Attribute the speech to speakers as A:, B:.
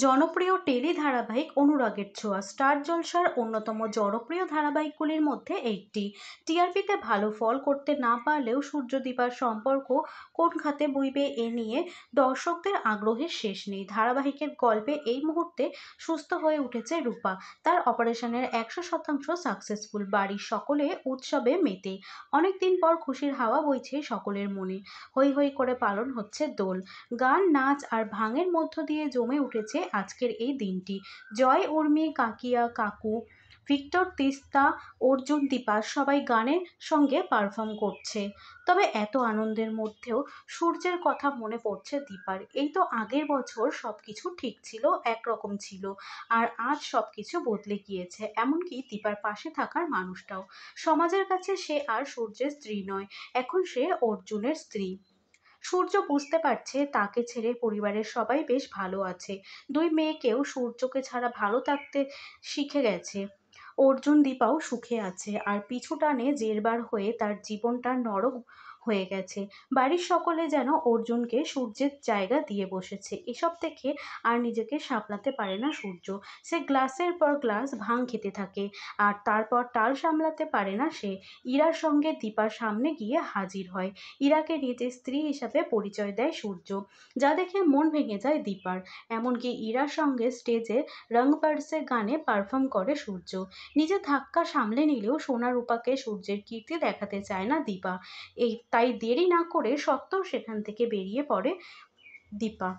A: জনপ্রিয় টেলি ধারাবাহিক অনুরাগের ছোঁয়া স্টার জলসার অন্যতম জনপ্রিয় ধারাবাহিকগুলির মধ্যে একটি। টিআরপিতে ভালো ফল করতে না পারলেও সূর্যদীপার সম্পর্ক কোন খাতে বইবে এ নিয়ে দর্শকদের আগ্রহের শেষ নেই। ধারাবাহিকের গল্পে এই মুহূর্তে সুস্থ হয়ে উঠেছে রূপা, তার অপারেশনের 100% সাকসেসফুল, বাড়ির সকলে উৎসবে মেতে। অনেকদিন পর খুশির হাওয়া বইছে সকলের মনে, হৈ হৈ করে পালন হচ্ছে দোল, গান, নাচ আর ভাঙের মধ্য দিয়ে জমে উঠেছে আজকের এই দিনটি। জয়, উর্মি, কাকিয়া, কাকু, ভিক্টর, তিস্তা, অর্জুন, দীপা সবাই গানের সঙ্গে পারফর্ম করছে। তবে এত আনন্দের মধ্যেও সূর্যের কথা মনে পড়ছে দীপার। এই তো আগের বছর সবকিছু ঠিক ছিল, একরকম ছিল, আর আজ সবকিছু বদলে গিয়েছে, এমনকি দীপার পাশে থাকার মানুষটাও। সমাজের কাছে সে আর সূর্যের স্ত্রী নয়, এখন সে অর্জুনের স্ত্রী। সূর্য বুঝতে পারছে তাকে ছেড়ে পরিবারের সবাই বেশ ভালো আছে। দুই মেয়েকেও সূর্যকে ছাড়া ভালো থাকতে শিখে গেছে। অর্জুন, দীপাও সুখে আছে, আর পিছু টানে জেরবার হয়ে তার জীবনটা নরক হয়ে গেছে। বাড়ির সকলে যেন অর্জুনকে সূর্যের জায়গা দিয়ে বসেছে। এসব দেখে আর নিজেকে সামলাতে পারে না সূর্য। সে গ্লাসের পর গ্লাস ভাং খেতে থাকে, আর তারপর টাল সামলাতে পারে না সে। ইরার সঙ্গে দীপার সামনে গিয়ে হাজির হয়। ইরাকে নিজের স্ত্রী হিসাবে পরিচয় দেয় সূর্য, যা দেখে মন ভেঙে যায় দীপার। এমনকি ইরার সঙ্গে স্টেজে রং বারসে গানে পারফর্ম করে সূর্য। নিজের ধাক্কা সামলে নিলেও সোনা রূপাকে সূর্যের কীর্তি দেখাতে চায় না দীপা। তাই দেরি না করে সত্ত্বেও সেখান থেকে বেরিয়ে পড়ে দীপা।